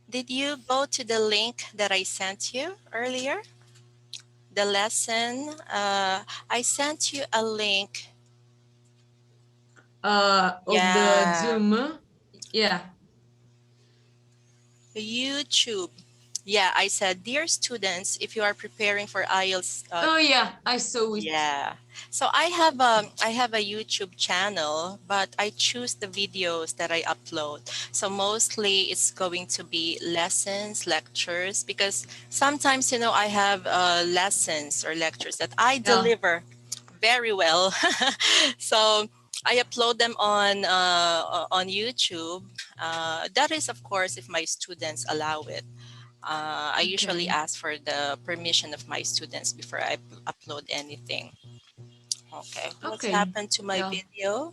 Did you go to the link that I sent you earlier? The lesson, I sent you a link. Of the Yeah, Zoom. Yeah. YouTube. Yeah, I said, dear students, if you are preparing for IELTS, Oh yeah, I saw it. yeah. So I have a YouTube channel, but I choose the videos that I upload. So mostly it's going to be lessons, lectures, because sometimes, you know, I have lessons or lectures that I Yeah. deliver very well. So I upload them on YouTube. That is, of course, if my students allow it. I usually Okay. ask for the permission of my students before I upload anything. Okay, what's Okay. happened to my Yeah. video?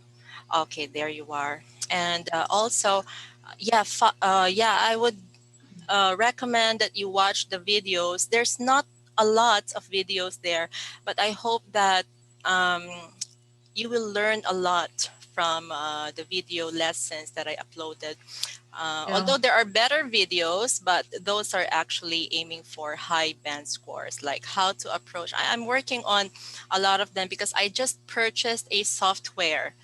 Okay, there you are. And also, yeah, yeah, I would recommend that you watch the videos. There's not a lot of videos there, but I hope that um, you will learn a lot from the video lessons that I uploaded. Yeah. Although there are better videos, but those are actually aiming for high band scores, like how to approach. I'm working on a lot of them because I just purchased a software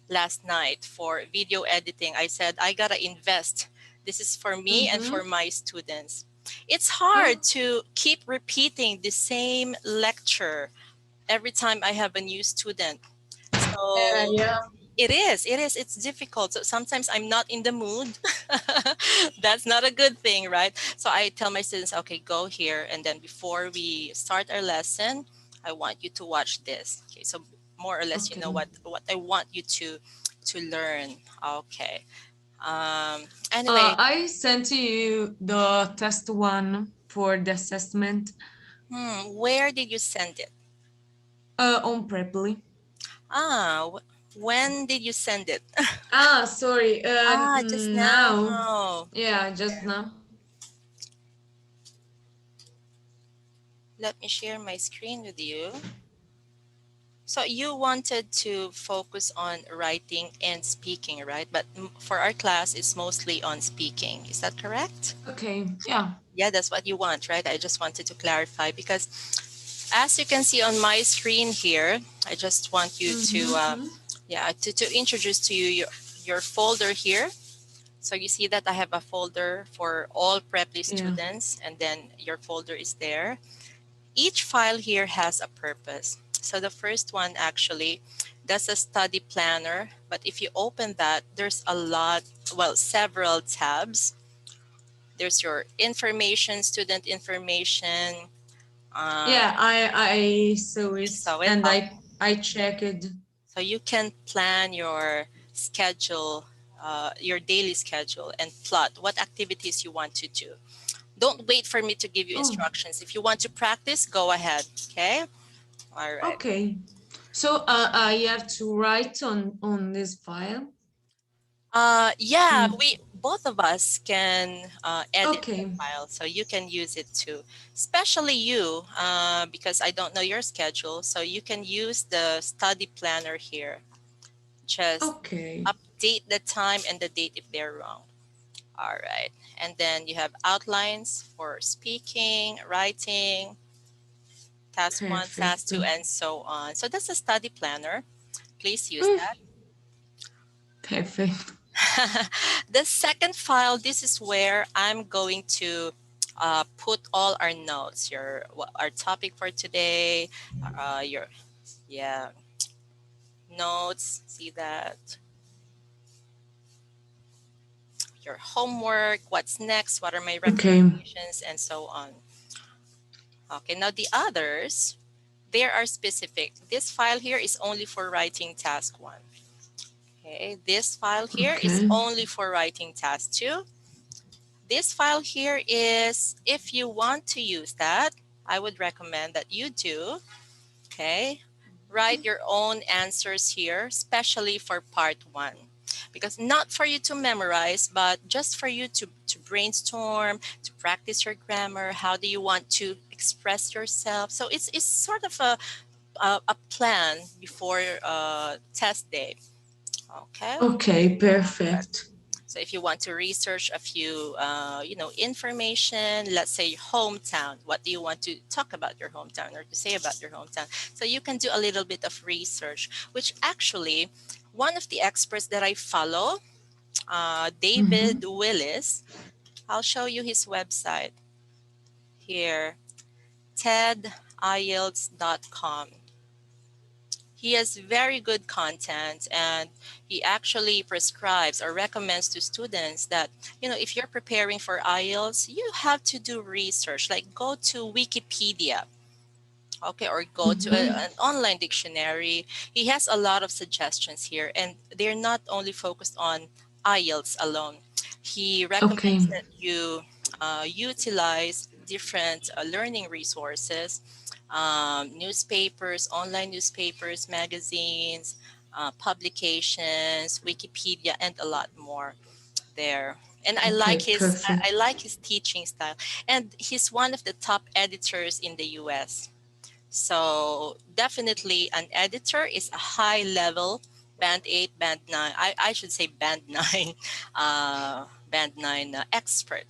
last night for video editing. I said, I gotta invest. This is for me and Mm-hmm. for my students. It's Oh. hard to keep repeating the same lecture every time I have a new student. So Yeah. it's difficult. So sometimes I'm not in the mood. That's not a good thing, right? So I tell my students, okay, go here, and then before we start our lesson, I want you to watch this. Okay, so more or less, you know Okay. what I want you to learn. Okay. Anyway, I sent you the test one for the assessment where did you send it? on Preply. When did you send it? Ah, sorry. Just Now. now. Yeah, just Okay. now. Let me share my screen with you. So you wanted to focus on writing and speaking, right? But for our class, it's mostly on speaking. Is that correct? Okay. Yeah. Yeah, that's what you want, right? I just wanted to clarify because as you can see on my screen here, I just want you to, Mm-hmm. yeah, to introduce to you your folder here. So you see that I have a folder for all Preply Yeah. students, and then your folder is there. Each file here has a purpose. So the first one actually, that's a study planner. But if you open that, there's a lot, well, several tabs. There's your information, student information. Uh, Yeah, I saw you it saw it. and I checked. So you can plan your schedule, your daily schedule, and plot what activities you want to do. Don't wait for me to give you Oh, instructions. If you want to practice, go ahead. Okay. All right. okay. So I have to write on this file. Yeah, Mm. we both of us can edit the Okay. file, so you can use it too. Especially you, because I don't know your schedule, so you can use the study planner here. Just Okay. update the time and the date if they're wrong. All right, and then you have outlines for speaking, writing, task one, task Perfect. two, and so on. So that's a study planner. Please use Mm, that. perfect. The second file, this is where I'm going to put all our notes, our topic for today, your yeah notes. See that, your homework, what's next, what are my Okay. recommendations, and so on. Okay, now the others, there are specific. This file here is only for writing task one. Okay, this file here is Okay. only for writing task two. This file here is, if you want to use that, I would recommend that you do, okay? Write your own answers here, especially for part one. Because not for you to memorize, but just for you to brainstorm, to practice your grammar. How do you want to express yourself? So it's sort of a plan before test day, okay? Okay, All right. perfect. So if you want to research a few, information, let's say hometown, what do you want to talk about your hometown or to say about your hometown? So you can do a little bit of research, which actually one of the experts that I follow, David Willis, I'll show you his website here, tedielts.com. He has very good content, and he actually prescribes or recommends to students that, if you're preparing for IELTS, you have to do research, like go to Wikipedia, okay, or go to an online dictionary. He has a lot of suggestions here, and they're not only focused on IELTS alone. He recommends Okay. that you utilize different learning resources, newspapers, online newspapers, magazines, publications, Wikipedia, and a lot more there. And I like Okay, his perfect. I like his teaching style, and he's one of the top editors in the U.S. So definitely an editor is a high level band 8, band 9. I should say band 9, band 9 expert.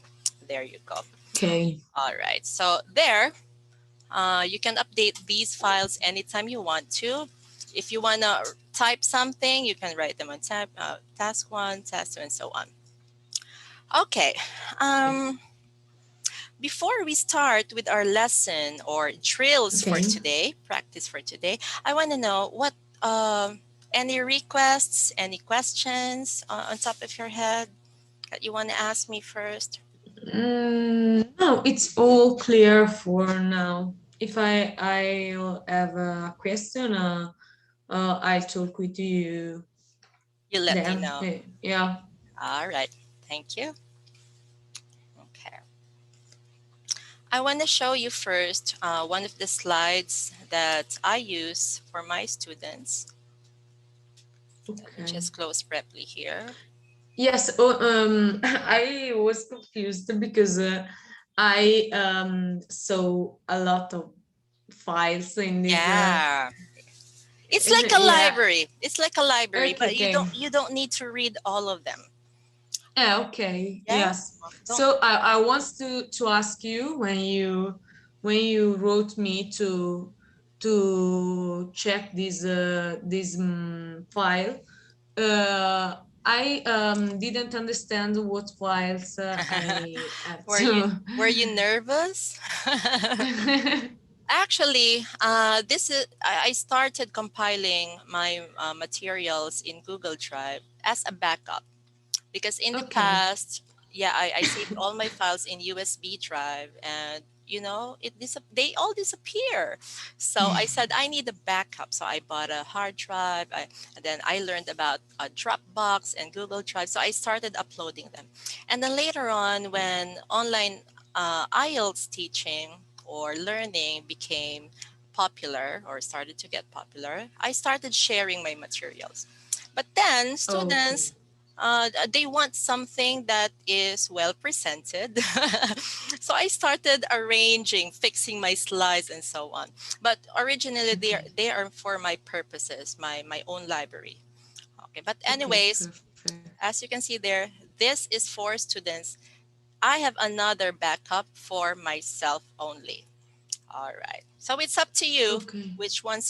There you go. Okay. All right. So there, you can update these files anytime you want to. If you want to type something, you can write them on task 1, task 2, and so on. Okay. Um, Before we start with our lesson or drills for Okay. today, practice for today, I want to know what any requests, any questions on top of your head that you want to ask me first? No, it's all clear for now. If I'll have a question, I'll talk with you You let me then. know. Yeah. All right. Thank you. Okay. I want to show you first one of the slides that I use for my students. Let me Okay. just close Preply here. Yes. I was confused because I saw a lot of files in this. Yeah. It's like a Yeah. library. It's like a library, Okay. but you Okay. don't need to read all of them. Yeah. Okay. Yeah? Yes. Don't. So I want to ask you when you wrote me to check this file. I didn't understand what files I have were you to. were you nervous? Actually, this is I started compiling my materials in Google Drive as a backup because in the Okay. past, yeah, I saved all my files in USB drive, and they all disappear. So I said I need a backup, so I bought a hard drive. And then I learned about Dropbox and Google Drive, so I started uploading them. And then later on, when online IELTS teaching or learning became popular or started to get popular, I started sharing my materials. But then students, Okay. they want something that is well presented. So I started arranging, fixing my slides and so on. But originally Okay. they are for my purposes, my own library. Okay, but Okay. anyways, Perfect. as you can see there, this is for students. I have another backup for myself only. All right. So it's up to you Okay. which ones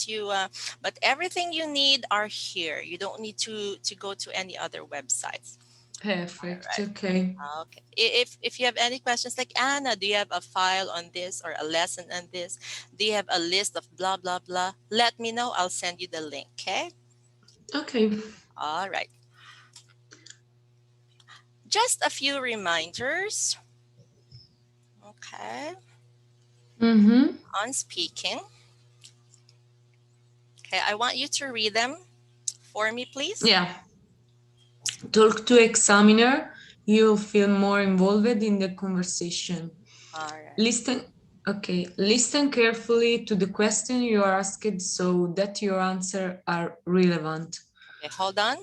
but everything you need are here. You don't need to go to any other websites. All Perfect. right. Okay. Okay. If you have any questions like Anna, do you have a file on this or a lesson on this? Do you have a list of blah blah blah? Let me know. I'll send you the link. Okay. Okay. All right. Just a few reminders. Okay. Mm-hmm. On speaking. Okay. I want you to read them for me, please. Yeah. Talk to examiner. You'll feel more involved in the conversation. All right. Listen. Okay. Listen carefully to the question you are asked so that your answer are relevant. Okay. Hold on.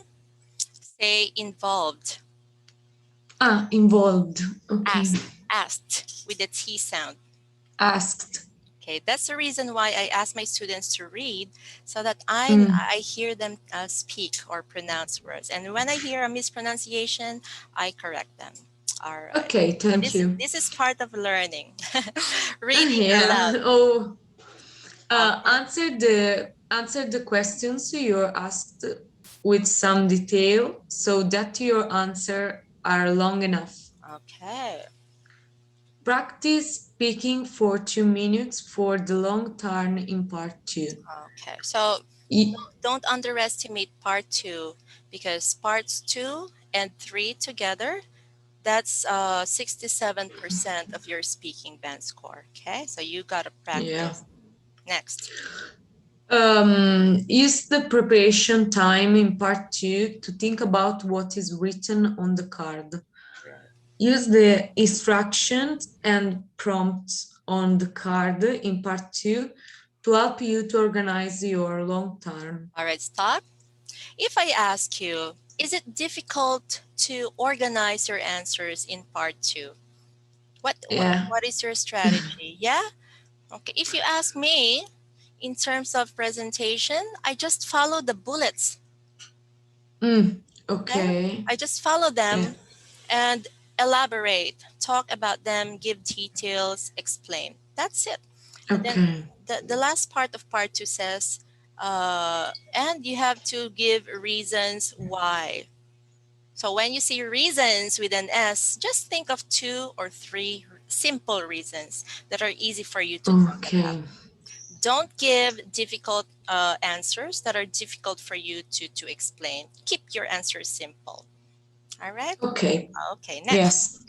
Say involved. Involved. Okay. Asked with the T sound. Asked. Okay, that's the reason why I ask my students to read so that Mm. I hear them speak or pronounce words. And when I hear a mispronunciation, I correct them. All right. Okay, thank This you. this is part of learning. Reading Yeah. aloud. Oh, Okay. answer the questions you're asked with some detail so that your answer are long enough. Okay. Practice speaking for 2 minutes for the long turn in part two. Okay. So Y- don't underestimate part two because parts two and three together, that's 67% of your speaking band score. Okay. So you got to yeah. practice. Next. Use the preparation time in part two to think about what is written on the card. Right. Use the instructions and prompts on the card in part two to help you to organize your long term. All right. Stop. If I ask you, is it difficult to organize your answers in part two? Yeah. What is your strategy? Yeah? Okay. If you ask me, in terms of presentation, I just follow the bullets. Yeah? Okay. I just follow Yeah. them and elaborate, talk about them, give details, explain. That's it. And then Okay. the last part of part two says, and you have to give reasons why. So when you see reasons with an S, just think of two or three simple reasons that are easy for you to talk about. Okay. Don't give difficult answers that are difficult for you to explain. Keep your answers simple. All right? Okay. Okay, next. Yes.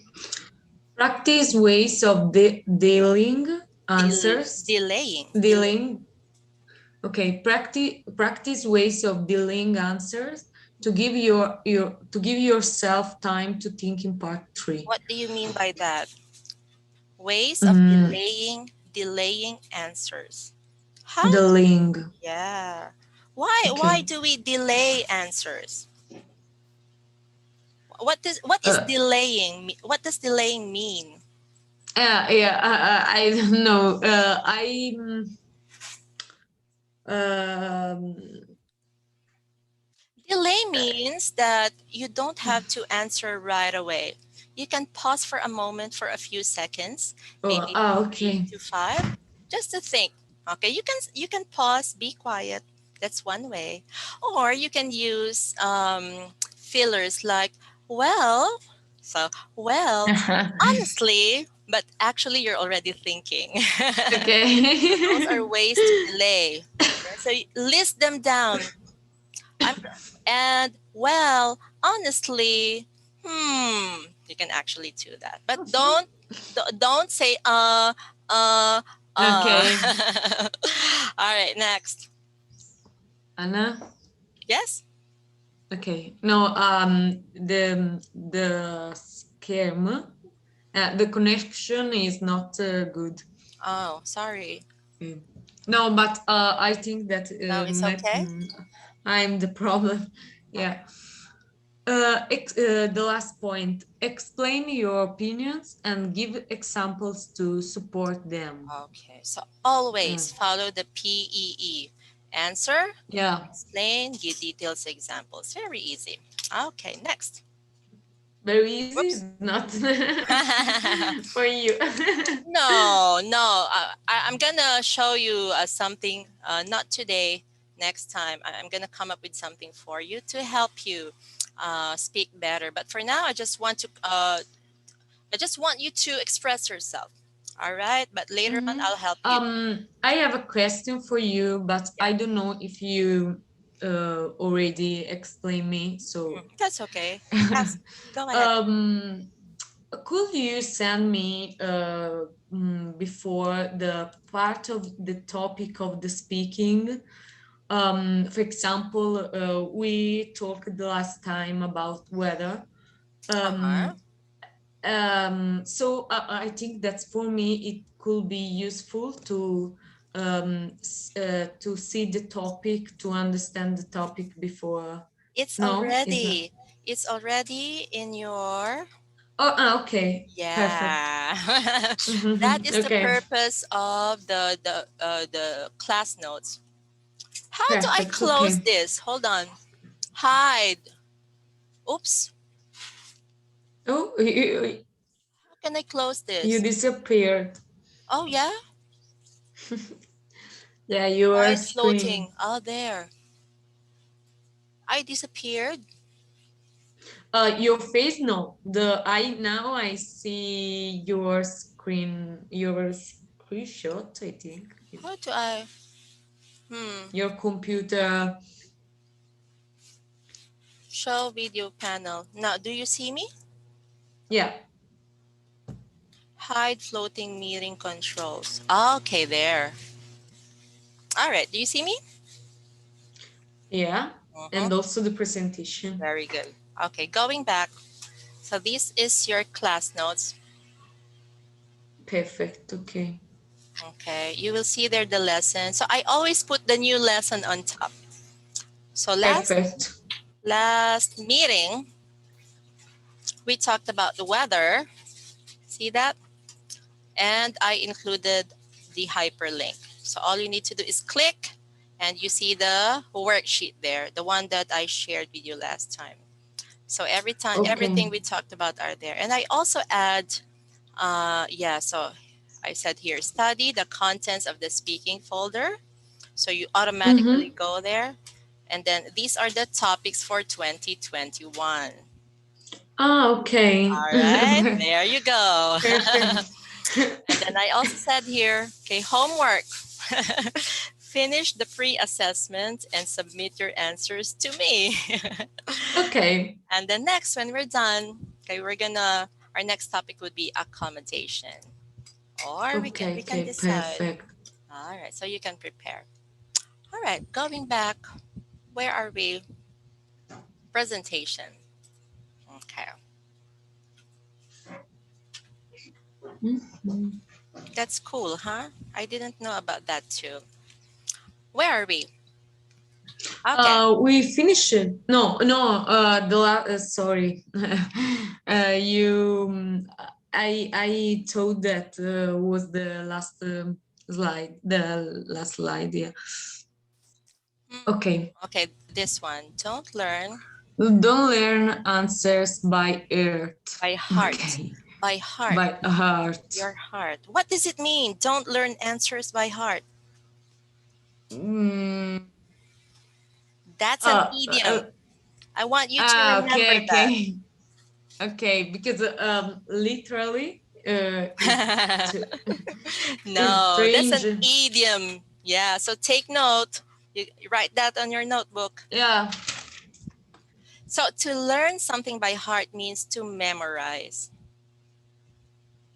Practice ways of dealing answers. Delaying. Dealing. Okay. Practice ways of dealing answers to give to give yourself time to think in part three. What do you mean by that? Ways of Mm, delaying answers. How do dealing. yeah. Why Okay. do we delay answers? What is Uh, delaying? What does delaying mean? yeah. I don't know. Um, Delay means that you don't have to answer right away. You can pause for a moment for a few seconds, oh, maybe three okay. to five, just to think. Okay, you can pause, be quiet. That's one way, or you can use fillers like well. So well, honestly, but actually you're already thinking. So those Okay. are ways to delay. Okay, so list them down. I'm and well, honestly, you can actually do that. But don't say uh Okay. All right, next. Anna. Yes? Okay. No, the scam, the connection is not good. Oh, sorry. Mm. No, but I think that No, it's okay. I'm the problem. Yeah. Okay. The last point. Explain your opinions and give examples to support them. Okay. So Yeah. always follow the PEE. Answer, Yeah. explain, give details, examples. Very easy. Okay, next. Very easy is Whoops. not for you. No, no. I'm gonna show you something. Not today. Next time, I'm gonna come up with something for you to help you speak better. But for now, I just want you to express yourself. All right. But later on, Mhm. I'll help you. I have a question for you, but Yeah, I don't know if you already explained me. So, that's okay. Ask. Go ahead. um, could you send me before the part of the topic of the speaking? For example, we talked the last time about weather. Uh huh. Um, so I think that for me it could be useful to see the topic, to understand the topic before. It's No, is not. already. It's already in your. Oh, okay. Perfect. Yeah. That Mhm. is the Okay. purpose of the class notes. How do I Perfect. close Okay. this? Hold on. Hide. Oops. Oh, How can I close you this? disappeared. Oh yeah. Yeah, your Hide screen. floating. Oh there. I disappeared. Your face, no. The I now I see your screen, your screenshot, I think. How do I? Hmm. Your computer. Show video panel. Now, do you see me? Yeah. Hide floating meeting controls. Okay, there. All right. Do you see me? Yeah. Mm-hmm. And also the presentation. Very good. Okay, going back. So this is your class notes. Perfect. Okay. Okay, you will see there the lesson. So I always put the new lesson on top. So Perfect. last meeting, we talked about the weather. See that? And I included the hyperlink. So all you need to do is click and you see the worksheet there, the one that I shared with you last time. So every time, everything Okay. we talked about are there. And I also add, so I said here, study the contents of the speaking folder. So you automatically Mm-hmm. go there. And then these are the topics for 2021. Ah, okay. All right, there you go. Perfect. And then I also said here, okay, homework. Finish the pre-assessment and submit your answers to me. Okay. And then next, when we're done, okay, our next topic would be accommodation. Or Okay. we can Okay. decide. Perfect. All right, so you can prepare. All right, going back, where are we? Presentation. Okay, Mhm. that's cool, huh? I didn't know about that too. Where are we? Okay. We finished it. No, no. Sorry. You. I told that was the last slide. The last slide. Yeah. Hmm. Okay. Okay, this one. Don't learn Don't learn answers by earth. by heart. Okay. By heart. By heart. Your heart. What does it mean? Don't learn answers by heart. Mm, That's an uh, uh, idiom. I want you to remember okay. Okay. Okay. Because literally, that. it's No, that's strange. an idiom. Yeah, so take note. You write that on your notebook. Yeah. So to learn something by heart means to memorize.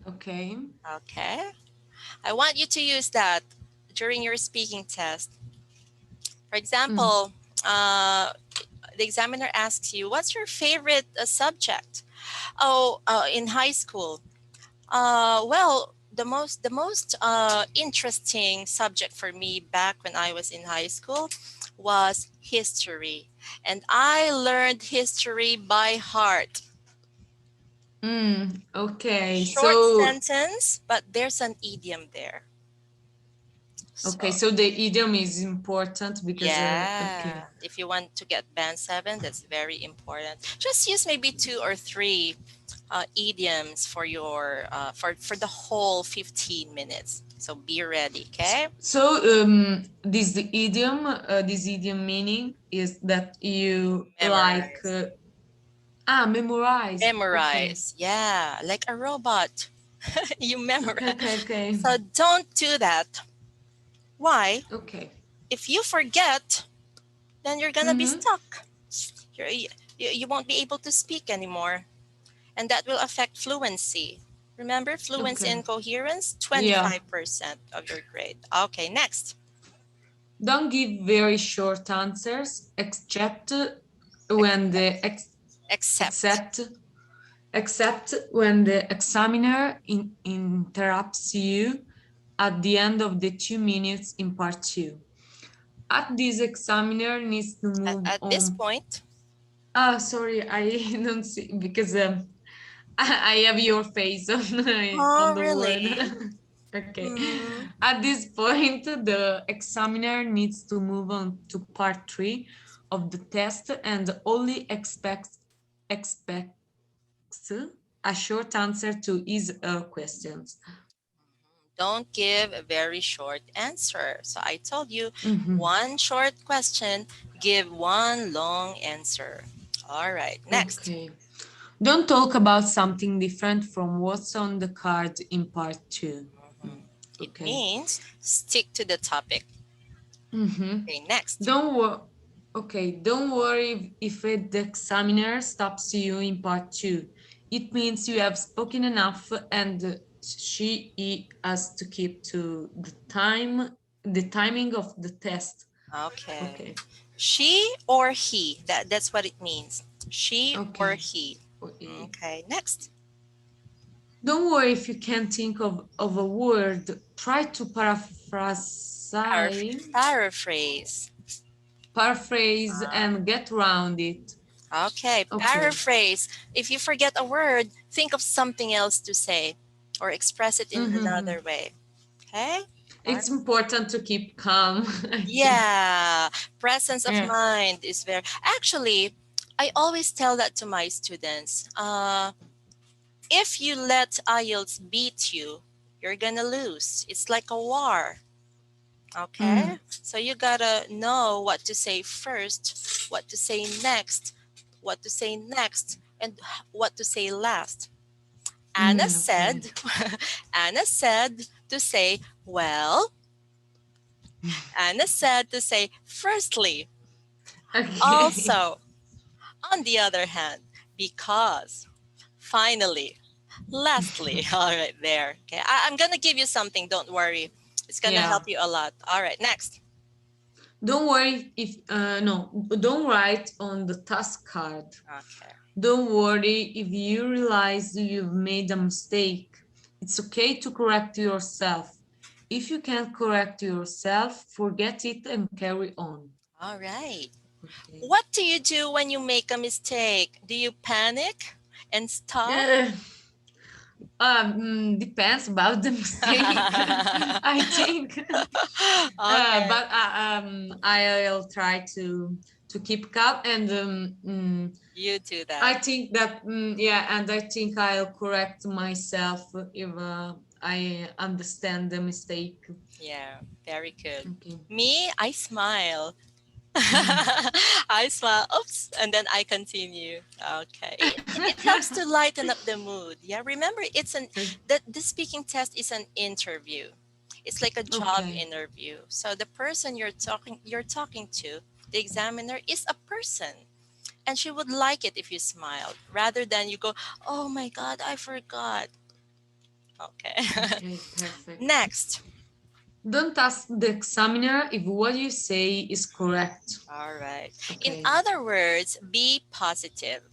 Okay. Okay. I want you to use that during your speaking test. For Mm. example, the examiner asks you, what's your favorite subject? Oh, in high school. The most interesting subject for me back when I was in high school was history, and I learned history by heart. Okay. Short So sentence, but there's an idiom there. okay. So So the idiom is important because okay. yeah, if you want to get band 7, that's very important. Just use maybe 2 or 3 idioms for your for the whole 15 minutes. So be ready, okay? So this idiom meaning is that you like Memorize. memorize. Okay. Memorize. Yeah, like a robot. You Okay. memorize. Okay. Okay. So don't do that. Why? Okay. If you forget, then you're gonna be Mm-hmm. stuck. You won't be able to speak anymore, and that will affect fluency. Remember, fluency Okay. and coherence, Yeah. 25% of your grade. Okay, next. Don't give very short answers, except when the Accept. except except when the examiner interrupts you at the end of the 2 minutes in part two. At this examiner needs to move At this on. point, Ah, sorry, I don't see because I have your face on Oh, the word. really? Okay. Mm, At this point, the examiner needs to move on to part 3 of the test and only expects a short answer to his questions. don't give a very short answer. So I told you Mhm. one short question, give one long answer. All right, next. Okay. Don't talk about something different from what's on the card in part 2. Mhm. It Okay. means stick to the topic. Mm-hmm. Okay, next. Don't worry. Okay, don't worry if the examiner stops you in part 2. It means you have spoken enough and he has to keep to the timing of the test. Okay. Okay. She or he. That's what it means. She or Okay. he. Okay. Okay, next. Don't worry if you can't think of a word. Try to Paraphrase. paraphrase and get around it. Okay, Okay. paraphrase. If you forget a word, think of something else to say or express it in Mm-hmm. another way. Okay? All right. It's important to keep calm, I think. Yeah, presence of Yeah. mind is very. Actually, I always tell that to my students. If you let IELTS beat you, you're gonna lose. It's like a war. Okay? Mm. So you gotta know what to say first, what to say next, what to say next, and what to say last. Anna Mm, okay. said, Anna said to say, well, Anna said to say, firstly, Okay. also, on the other hand, because, finally, lastly. All right, there. Okay, I'm going to give you something. Don't worry. It's going to Yeah. help you a lot. All right, next. Don't worry if no, don't write on the task card. Okay. Don't worry if you realize you've made a mistake. It's okay to correct yourself. If you can't correct yourself, forget it and carry on. All right. Okay. What do you do when you make a mistake? Do you panic and stop? Uh, depends about the mistake, I think. Okay. I'll try to keep calm and You do that. I think that yeah, and I think I'll correct myself if I understand the mistake. Yeah, very good. Okay. Me, I smile. Mm. I smile, oops, and then I continue. Okay. It helps to lighten up the mood. Yeah, remember the speaking test is an interview. It's like a job Okay. interview. So the person you're talking to, the examiner is a person. And she would like it if you smiled rather than you go, "Oh my god, I forgot." Okay. Okay. Perfect. Next. Don't ask the examiner if what you say is correct. All right. In Okay. other words, be positive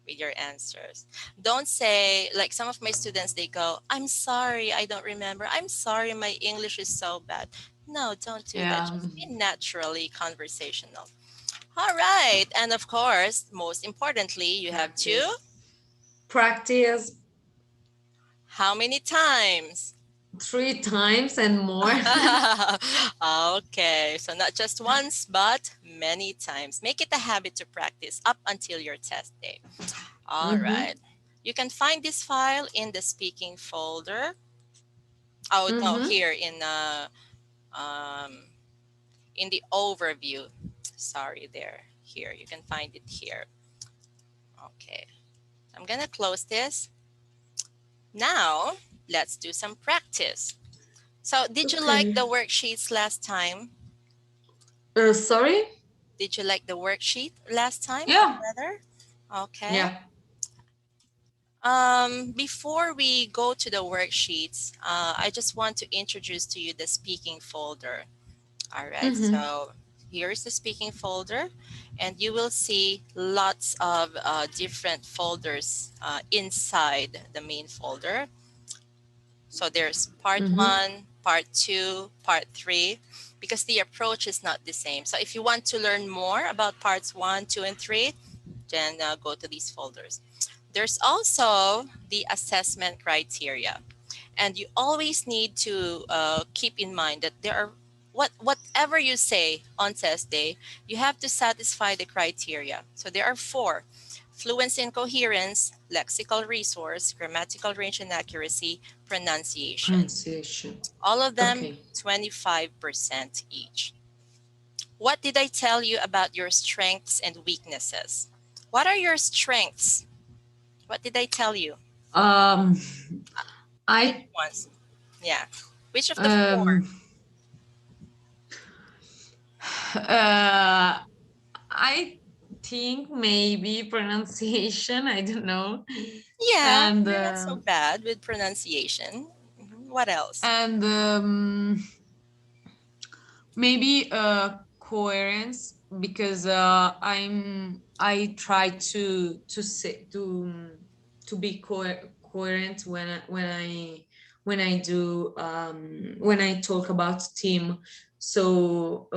with your answers. Don't say, like some of my students, they go, "I'm sorry, I don't remember. I'm sorry, my English is so bad." No, don't do that. Yeah. Just be naturally conversational. All right. And of course, most importantly, you have to, Practice. Practice how many times? 3 times and more. Okay, so not just once, but many times. Make it a habit to practice up until your test day. All right. Mm-hmm. You can find this file in the speaking folder. Oh no, Mm-hmm. here um, in the overview. Sorry, there. Here you can find it here. Okay, I'm gonna close this. Now let's do some practice. So, did you like Okay. the worksheets last time? Sorry? Did you like the worksheet last time Yeah. together? Okay. Yeah. Before we go to the worksheets, I just want to introduce to you the speaking folder. All right, Mm-hmm. so here's the speaking folder, and you will see lots of different folders inside the main folder. So there's part Mm-hmm. one, part two, part three, because the approach is not the same. So if you want to learn more about parts one, two, and three, then go to these folders. there's also the assessment criteria. And you always need to keep in mind that there are whatever you say on test day, you have to satisfy the criteria. So there are 4: fluency and coherence, lexical resource, grammatical range and accuracy, pronunciation. Pronunciation. All of them Okay. 25% each. What did I tell you about your strengths and weaknesses? What are your strengths? What did I tell you? Um, Which I ones? Yeah. Which of the 4? um, uh, I think maybe pronunciation. I don't know. Yeah, And you're not so bad with pronunciation. What else? and maybe coherence, because I try to be coherent when I do when I talk about team. So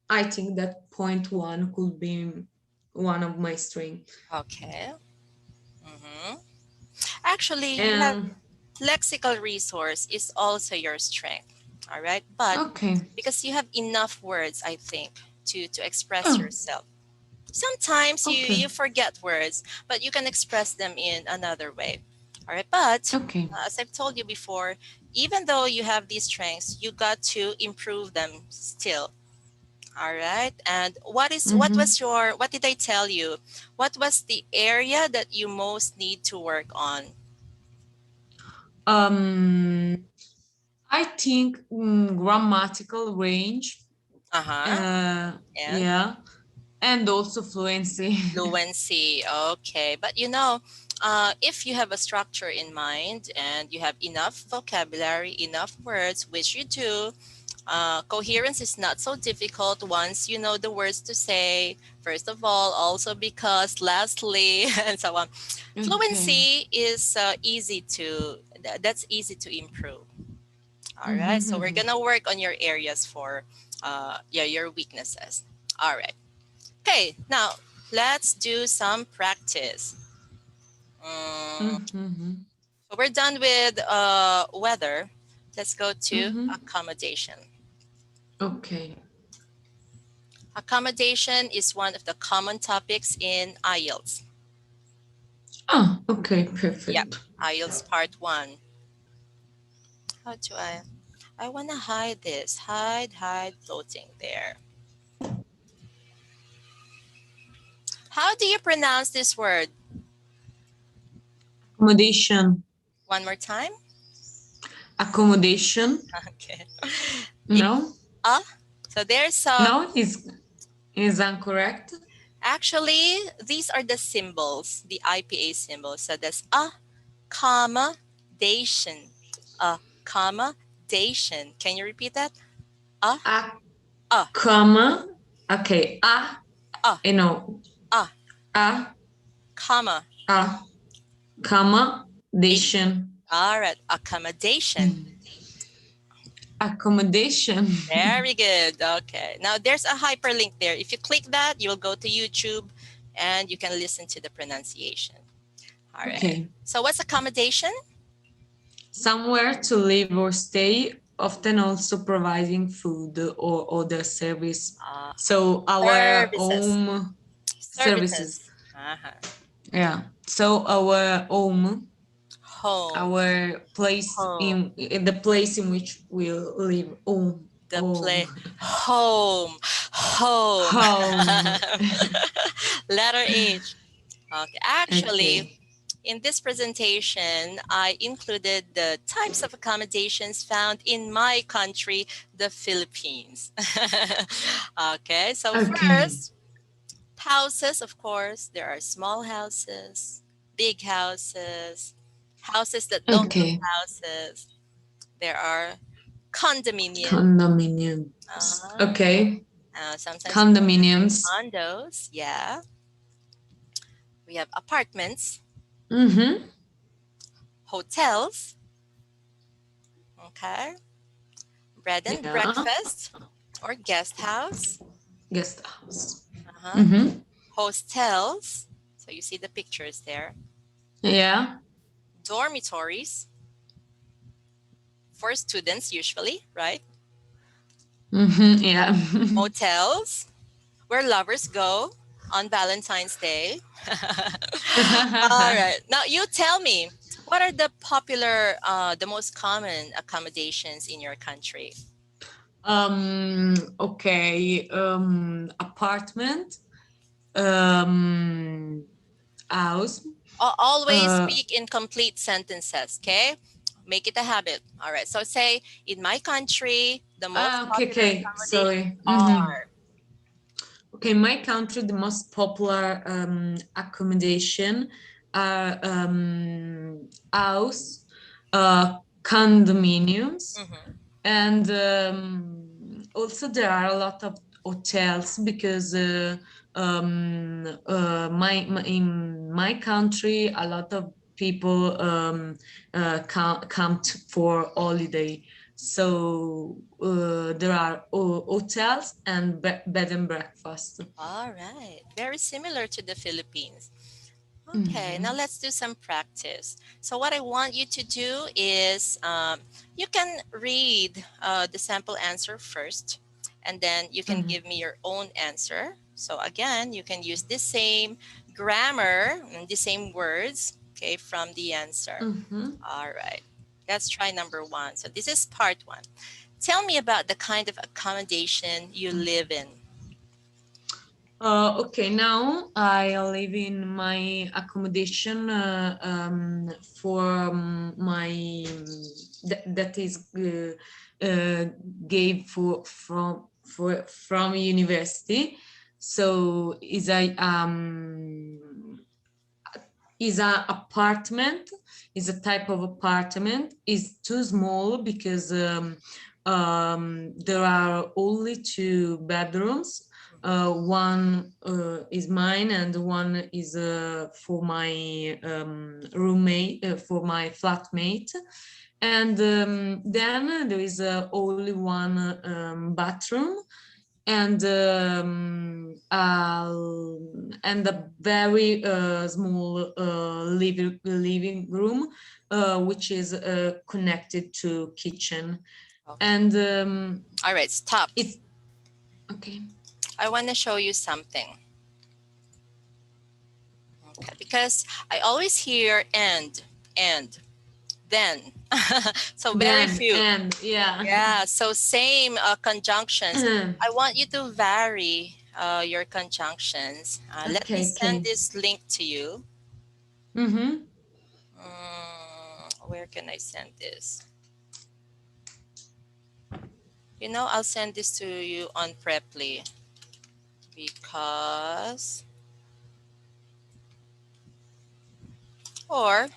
I think that point one could be one of my strengths. Okay. hmm Actually, yeah, And lexical resource is also your strength. All right. But okay. because you have enough words, I think, to express Oh, yourself. Sometimes okay. you forget words, but you can express them in another way. All right. But Okay. as I've told you before, even though you have these strengths, you got to improve them still. All right. And Mm-hmm. what did I tell you? What was the area that you most need to work on? um I think grammatical range, Uh-huh. And yeah, and also fluency. fluency. Okay. But if you have a structure in mind and you have enough vocabulary, enough words, which you do, coherence is not so difficult once you know the words to say, first of all, also because lastly, and so on. Okay. Fluency is that's easy to improve. All right. So we're Mm-hmm. going to work on your areas for, yeah, your weaknesses. All right. Okay. Now let's do some practice. Mm-hmm. So we're done with weather. Let's go to Mm-hmm. accommodation. Okay. Accommodation is one of the common topics in IELTS. Oh, okay, Yep, perfect. IELTS Part 1. How do I want to hide this. Hide floating there. How do you pronounce this word? Accommodation. One more time. Accommodation. Okay. No, Uh, so there's no, is incorrect. actually these are the symbols, the IPA symbols. So that's a comma dation. A comma dation. Can you repeat that? A A a comma. Okay. a You know, a a comma a comma dation. dation. All right, accommodation. Mm. Accommodation. Very good. Okay. Now there's a hyperlink there. If you click that, you'll go to YouTube and you can listen to the pronunciation. All right. Okay. So what's accommodation? Somewhere to live or stay, often also providing food or other service. Uh, So our services. home services. Services. Uh-huh. Yeah. So our home, Home. our place Home. in the place in which we live. Home. The Home. play. Home. Home. Home. Letter H. Okay. Actually, Okay. in this presentation, I included the types of accommodations found in my country, the Philippines. Okay, so Okay. first, houses, of course, there are small houses, big houses, houses that don't look Okay. houses. There are condominiums. Condominiums. Uh, Okay. sometimes we Condominiums. have condos. Yeah. We have apartments, Mm-hmm. hotels. Okay. Bread and Yeah. breakfast or guest house. Guest house. Uh-huh. Mm-hmm. Hostels. So you see the pictures there. Yeah. Dormitories for students usually, right? Yeah. Motels where lovers go on Valentine's Day. All right. Now you tell me, what are the popular, the most common accommodations in your country? Okay. Apartment, um, house. Always Uh, speak in complete sentences, okay? Make it a habit. All right. So say, in my country, the most okay, popular okay. accommodations Sorry. are. Okay, in my country, the most popular accommodation are house, condominiums, Mhm. and also there are a lot of hotels because in my country a lot of people come for holiday, so there are hotels and bed and breakfast. All right. Very similar to the Philippines. Okay, now Mhm. let's do some practice. So what I want you to do is you can read the sample answer first, and then you can Mhm. give me your own answer. So again, you can use the same grammar and the same words, okay, from the answer. Mhm. All right, let's try number one. So this is part one. Tell me about the kind of accommodation you live in. Okay, now I live in my accommodation for my that is uh, gave from university. So is a apartment, is a type of apartment, is too small because there are only two bedrooms. One is mine and one is for my roommate, for my flatmate. And then there is only one bathroom and a very small living room, which is connected to kitchen. Okay. And All right, stop. it's okay. I want to show you something. Okay, because I always hear and, then. So very Then few. and yeah. Yeah, so same conjunctions. I want you to vary your conjunctions. Let me Okay, send okay. this link to you. Mm-hmm. Where can I send this? You know, I'll send this to you on Preply because, or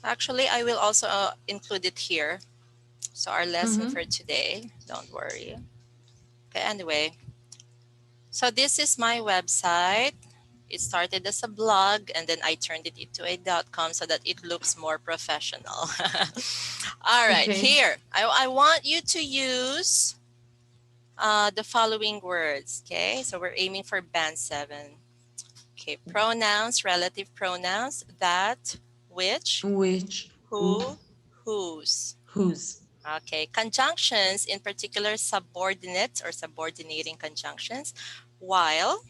actually, I will also include it here. So our lesson Mm-hmm. for today, don't worry. Okay, anyway, so this is my website. It started as a blog and then I turned it into a .com so that it looks more professional. All right, Okay. here, I want you to use the following words, okay? So we're aiming for band 7. Okay, pronouns, relative pronouns, that, which, Which, who, whose. whose. Okay, conjunctions, in particular subordinate or subordinating conjunctions, while,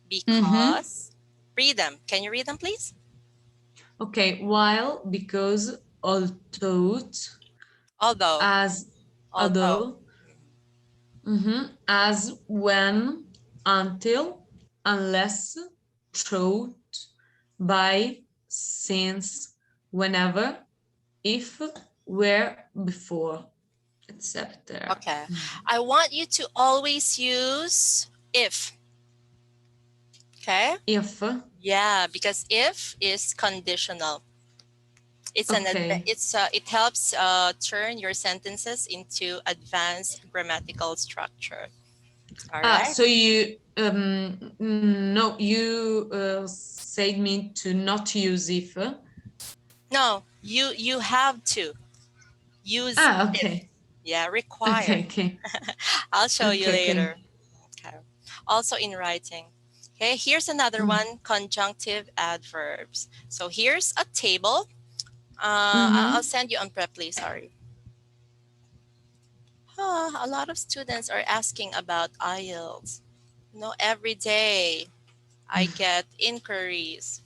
Mm-hmm. because. Read them. Can you read them, please? Okay, while, because, although, Although, as, although. although, as, when, until, unless, throughout, by, since, whenever, if, where, before, etc. Okay. I want you to always use if. Okay? If, Yeah, because if is conditional. okay. It helps turn your sentences into advanced grammatical structure. All right? So you no, you said me to not use if. No, you have to use if. Okay. Yeah, required. Okay, okay. I'll show you Okay, okay. later. Okay. Also in writing. Okay, here's another one, conjunctive adverbs. So here's a table. I'll Mm-hmm. send you on Preply, sorry. A lot of students are asking about IELTS. Every day I get inquiries.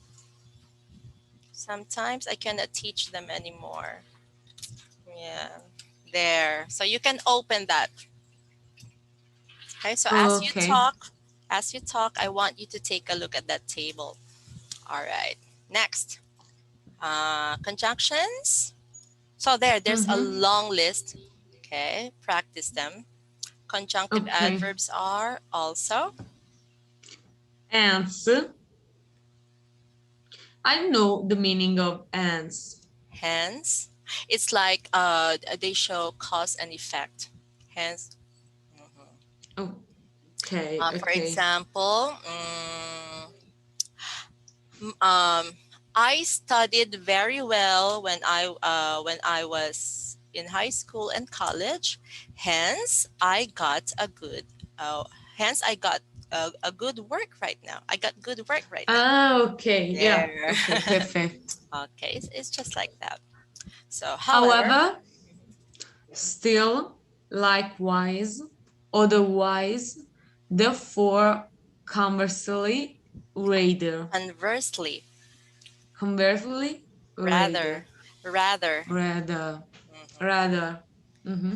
Sometimes I cannot teach them anymore. Yeah, there. So you can open that. Okay, so Okay. as you talk, I want you to take a look at that table. All right, next. Conjunctions. So there's a Mm-hmm. long list. Okay, practice them. Conjunctive Okay. adverbs are also Ants. I know the meaning of ants. hence. It's like they show cause and effect. Hence, mhm. Okay. For Okay. example, m- um, I studied very well when I was in high school and college. Hence, I got a good. Uh, hence, I got a good work right now. I got good work right now. Ah, okay. Yeah. There. Okay. Perfect. Okay, it's just like that. So, however, However, still, likewise, otherwise, therefore, conversely, rather. conversely, Conversely, rather, rather. rather, Rather. mhm, Rather. Mm-hmm.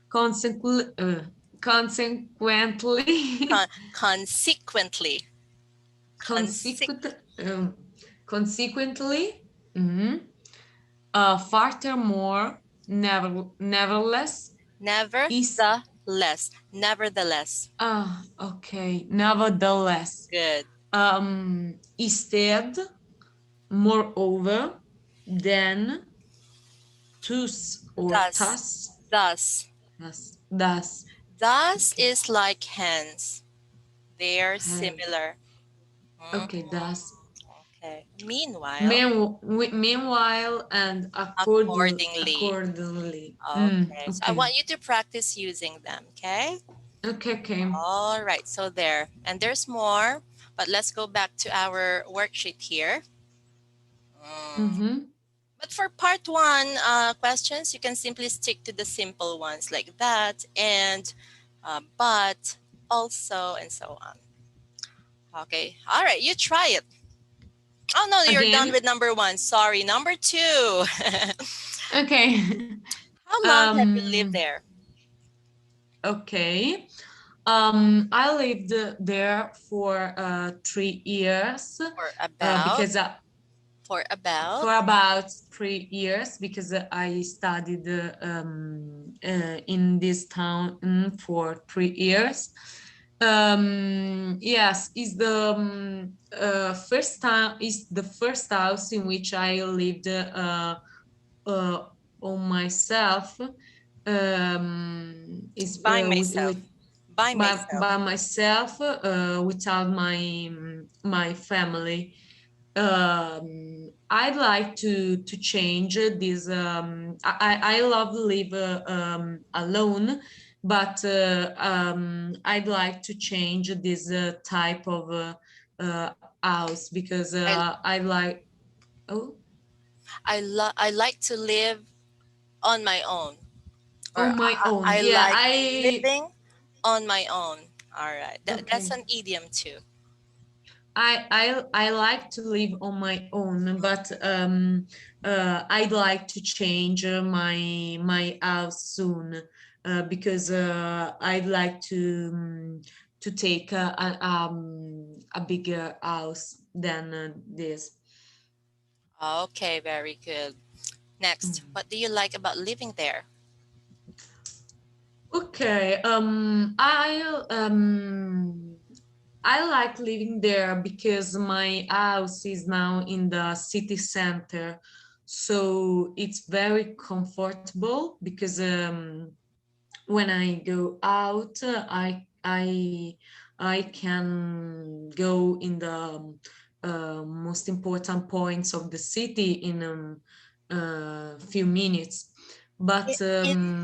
Consequently, consequently, consequently, consequ- consequent, consequently, mhm, furthermore, nevertheless, is nevertheless. okay. Nevertheless, Good. instead, moreover, then, thus or Thus, thus, thus, thus. thus Okay, is like hence. They are hence. similar. Mhm. Okay, thus. Okay. Meanwhile, Meanwhile and accordingly. accordingly. Okay. So I Okay. want you to practice using them. Okay. Okay. Okay. All right. So there. And there's more, but let's go back to our worksheet here. Mm. Mm-hmm. But for part one questions, you can simply stick to the simple ones like that and but, also, and so on. Okay. All right. You try it. Oh, no, you're done Again. with number one. Sorry. Number two. Okay. How long have you lived um. there? Okay. I lived there for 3 years. For about, Because for about, for about 3 years because I studied in this town for 3 years. Yes, is the first time is the first house in which I lived uh, on myself. Is by with myself. By by myself. myself without my family. I'd like to change this. I love live alone, but I'd like to change this type of house because I I like. Oh, I like to live on my own, or on my own. I Yeah, like I living on my own. All right, that's okay. an idiom too. I like to live on my own, but I'd like to change my house soon because I'd like to take a bigger house than this. Okay, very good. Next, Mm. what do you like about living there? Okay, I like living there because my house is now in the city center, so it's very comfortable because when I go out, I can go in the most important points of the city in a few minutes. In, But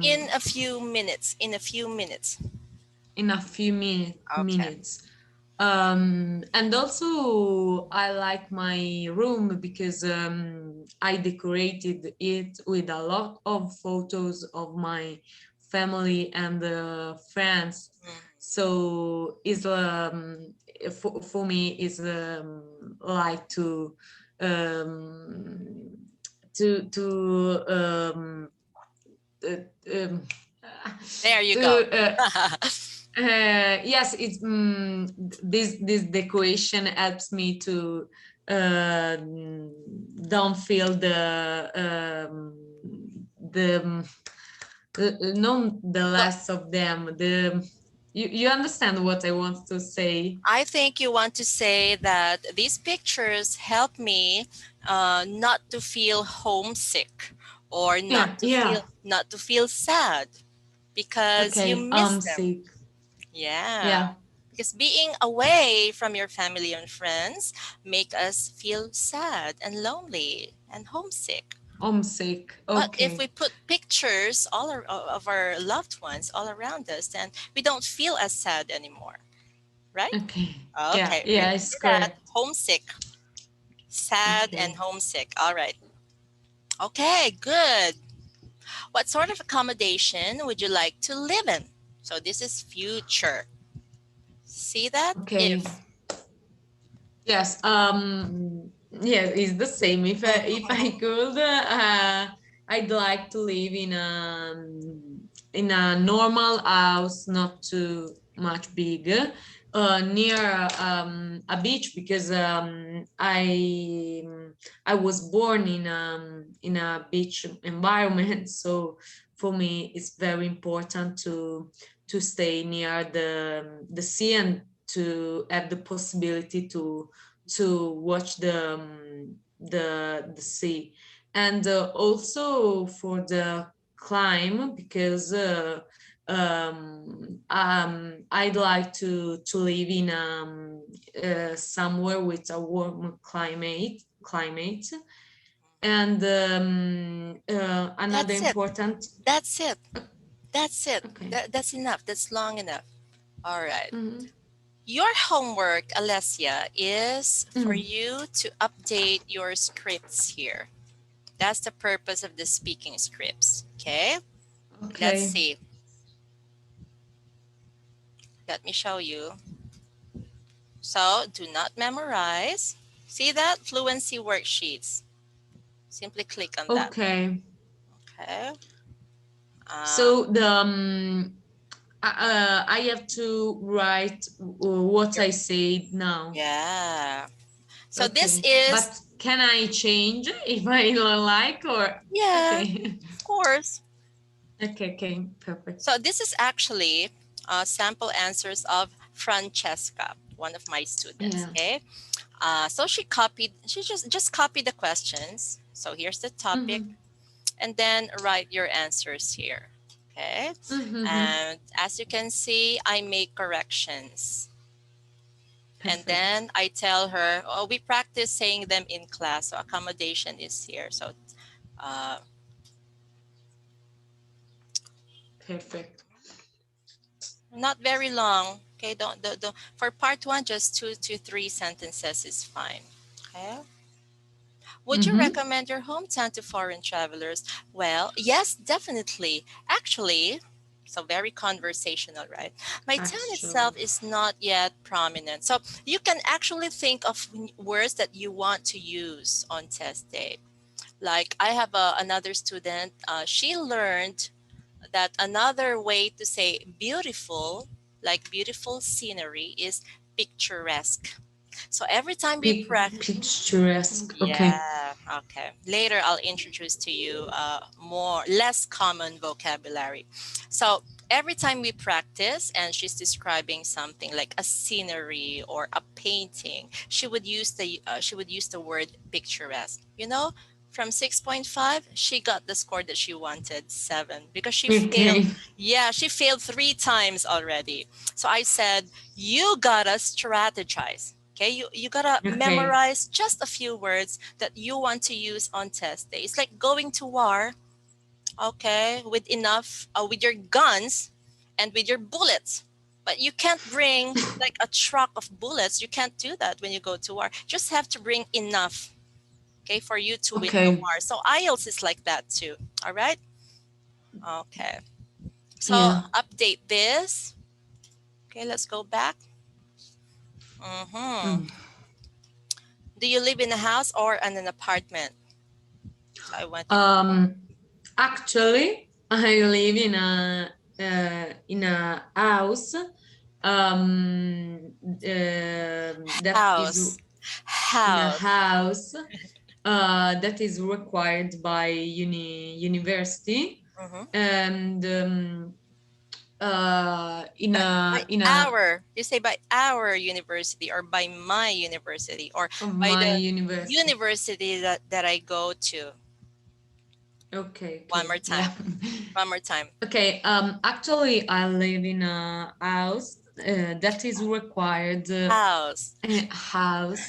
in a few minutes. In a few minutes. in a few Okay. minutes. And also I like my room because I decorated it with a lot of photos of my family and friends. Mhm. So it's for me is like um, to uh, um, There you go. to yes, it's this decoration helps me to uh, don't feel the no the So less of them. The you understand what I want to say? I think you want to say that these pictures help me not to feel homesick or Yeah, yeah. not to feel sad because you Okay, miss I'm them. sick. Yeah. Yeah, Because being away from your family and friends make us feel sad and lonely and homesick. I'm sick. But if we Okay, put pictures of our loved ones all around us, then we don't feel as sad anymore, right? okay. Yeah, Okay, yeah, remember it's that. correct. Homesick, sad and Okay. homesick. All right. Okay, good. What sort of accommodation would you like to live in? So this is future. See that? Okay. If. Yes. Yeah, it's the same. If I could, I'd like to live in a normal house, not too much big, near a beach because I was born in a beach environment. So for me, it's very important to stay near the sea and to have the possibility to watch the sea, and also for the climb because I'd like to live in somewhere with a warm climate, and another That's it. important. That's it. That's it. Okay. That's enough. That's long enough. All right. Mhm. Your homework, Alessia, is for Mm. you to update your scripts here. That's the purpose of the speaking scripts. Okay? Let's Okay. see. Let me show you. So do not memorize. See that? Fluency worksheets. Simply click on that. Okay. Okay. Uh, So I have to write what your, I said now. yeah. So this Okay, is, but can I change if I don't like or? yeah, Okay. of course. Okay, okay, perfect. So this is actually sample answers of Francesca, one of my students. Yeah. Okay. So she just copied the questions. So here's the topic, Mm-hmm. and then write your answers here. Okay. Mm-hmm. And as you can see, I make corrections. And Perfect. then I tell her, oh, we practice saying them in class. So accommodation is here. So uh, Perfect. not very long. Okay. Don't. For part one, just 2 to 3 sentences is fine. Okay. Would you Mm-hmm. recommend your hometown to foreign travelers? Well, yes, definitely. Actually, so very conversational, right? My town Actually. itself is not yet prominent. So you can actually think of words that you want to use on test day. Like I have another student, she learned that another way to say beautiful, like beautiful scenery, is picturesque. So every time we practice, Picturesque. Okay. yeah, okay. Later, I'll introduce to you less common vocabulary. So every time we practice and she's describing something like a scenery or a painting, she would use the word picturesque. You know, from 6.5, she got the score that she wanted, 7, because she failed. Okay. Yeah, she failed 3 times already. So I said, you gotta strategize. Okay, you gotta Okay. memorize just a few words that you want to use on test day. It's like going to war, okay, with enough, with your guns and with your bullets, But you can't bring like a truck of bullets. You can't do that when you go to war. Just have to bring enough, okay, for you to win the Okay. war. So IELTS is like that too. All right. Okay. So Yeah. update this. Okay, let's go back. Mm-hmm. Mm. Do you live in a house or in an apartment? So I want you. Actually, I live in a house that is House. in a House. house that is required by university, Mm-hmm. and in By a our, you say by our university or by my university or of by my the university. university that I go to. Okay, One more okay, time. yeah. One more time. Okay, actually, I live in a house that is required House. house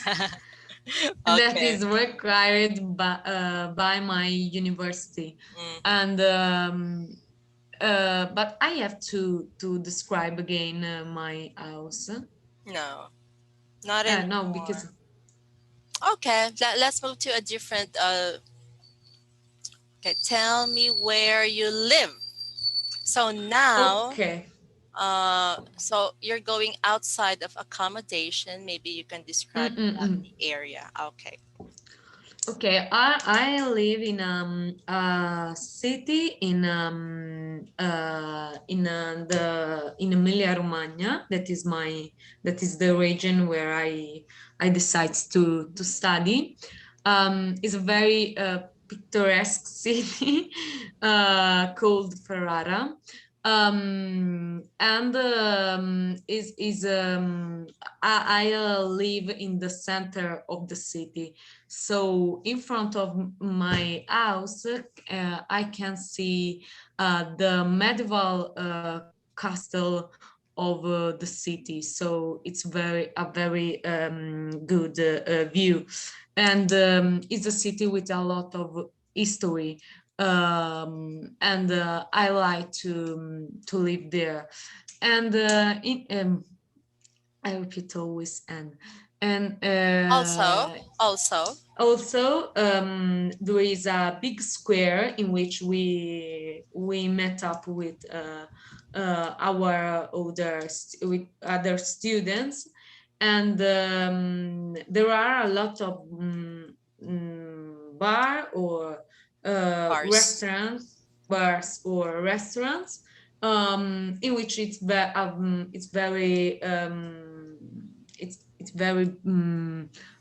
that Okay. is required by my university, Hmm. and but I have to describe again my house. No, not No, because anymore. Okay, let's move to a different. Okay, tell me where you live. So now, okay. so you're going outside of accommodation. Maybe you can describe about Mm-mm-mm. the area. Okay. Okay, I live a city in Emilia Romagna. That is the region where I decide to study. It's a very picturesque city called Ferrara. And is I live in the center of the city, so in front of my house, I can see the medieval castle of the city. So it's a very good view, and it's a city with a lot of history. And I like to live there. And I repeat always and Also, also, also, there is a big square in which we met up with our with other students, and there are a lot of bar or bars. bars or restaurants, in which it's very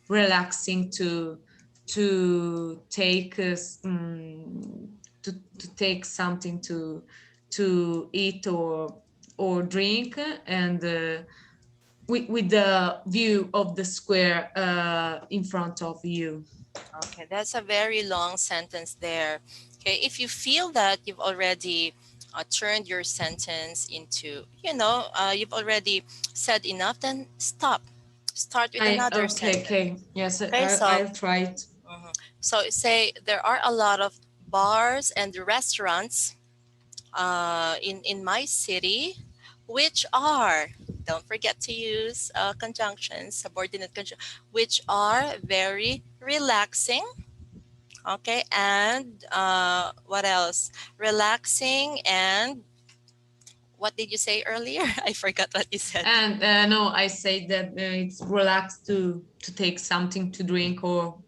relaxing to take to take something to eat or drink, and with the view of the square in front of you. Okay, that's a very long sentence there. Okay, if you feel that you've already turned your sentence into, you've already said enough, then stop. Start with I another sentence. okay, yes, Okay, so I'll try it. mhm. So say there are a lot of bars and restaurants in my city, which are, don't forget to use conjunctions, subordinate conjunction, which are very relaxing. Okay, and what else? Relaxing and what did you say earlier? I forgot what you said. And no, I say that it's relaxed to take something to drink or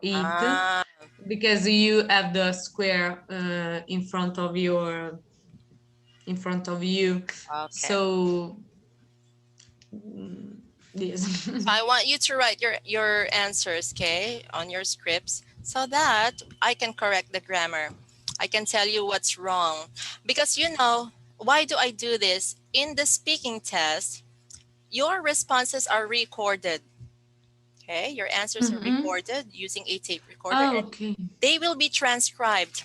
eat, Ah, because you have the square in front of you. okay. So yes. So I want you to write your answers, okay, on your scripts so that I can correct the grammar. I can tell you what's wrong. Because why do I do this? In the speaking test, your responses are recorded. Okay, your answers are Mm-hmm. recorded using a tape recorder Oh, and okay. they will be transcribed.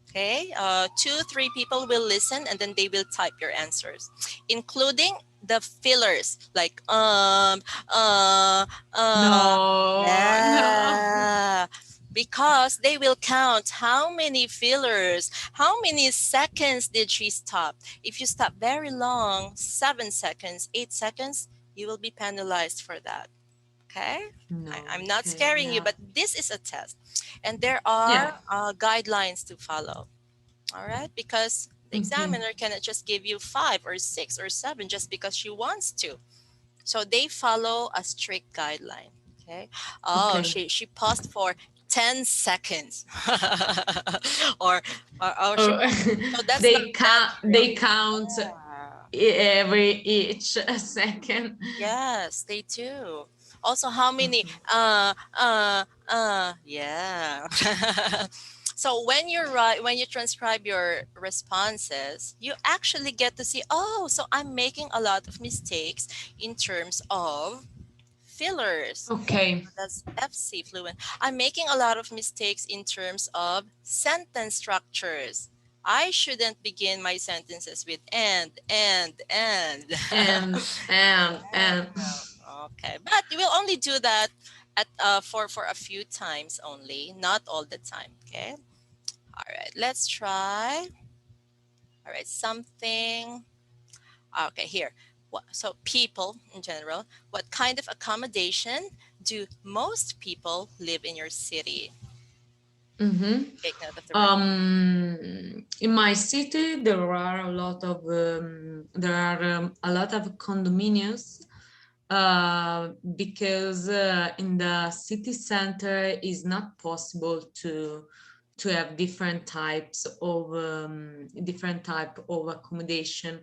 Okay, 2, 3 people will listen and then they will type your answers, including the fillers like uh, No, no. yeah. because they will count how many fillers, how many seconds did she stop. If you stop very long, 7 seconds, 8 seconds, you will be penalized for that. Okay? No. I'm not Okay. scaring you, Yeah. but this is a test. And there Yeah. are guidelines to follow. All right? Because the Okay. examiner cannot just give you 5 or 6 or 7 just because she wants to. So they follow a strict guideline. Okay. Oh, Okay. she paused for 10 seconds. or, or she Oh, paused. So that's not that strict. they count Yeah. every each second. Yes, they do. Also, how many? Mhm. Yeah. So when you write, when you transcribe your responses, you actually get to see, oh, so I'm making a lot of mistakes in terms of fillers. Okay. That's FC fluent. I'm making a lot of mistakes in terms of sentence structures. I shouldn't begin my sentences with and. And Okay, but you will only do that at for a few times only, not all the time. Okay. All right. Let's try. All right. Something. Okay. Here. So people in general. What kind of accommodation do most people live in your city? mm-hmm. Take note of the word. In my city, there are a lot of condominiums because in the city center is not possible to have different type of accommodation.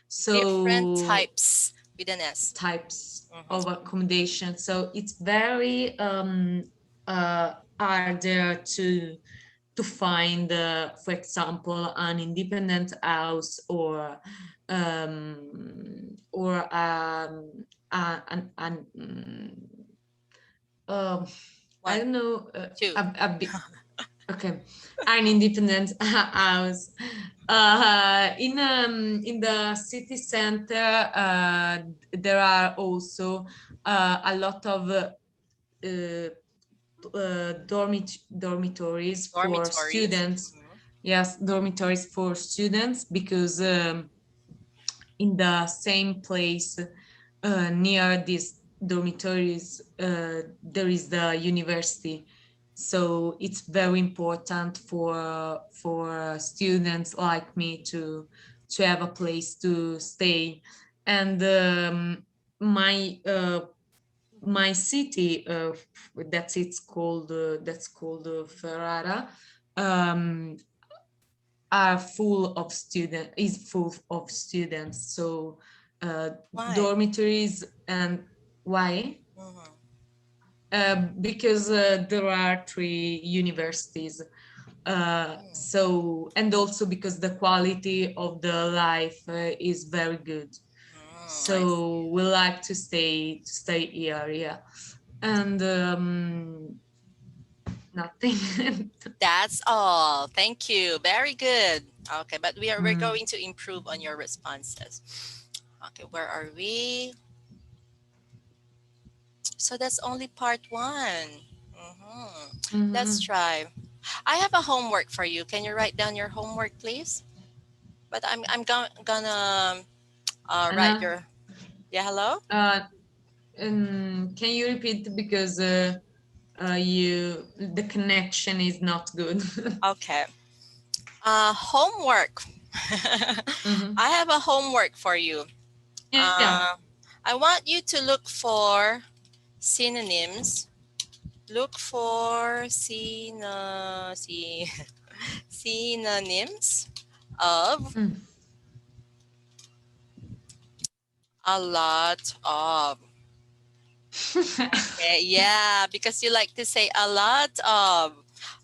Different So types with an S. types Mhm. of accommodation. So it's very harder to find, for example, an independent house or an um, I One, don't know, two. okay, an independent house in the city center. There are also a lot of dormitories for Dormitories. students. Mhm. Yes, dormitories for students because in the same place near these dormitories there is the university. So it's very important for students like me to have a place to stay. And my city, that's called Ferrara, um, are full of student is full of students. So Why? dormitories. And why? Mhm. Because there are 3 universities. Mm. So, and also because the quality of the life is very good. I So see. we like to stay here. Yeah. And nothing. That's all. Thank you. Very good. Okay, but we're Mm. going to improve on your responses. Okay, where are we? So that's only part one. Let's Mhm. try. I have a homework for you. Can you write down your homework, please? But I'm gonna write Anna, your. Yeah, hello. uh, can you repeat because the connection is not good. Okay. Homework. Mhm. I have a homework for you. Yeah. Uh, I want you to look for synonyms. Look for synonyms of Mm. a lot of. Okay, yeah, because you like to say a lot of.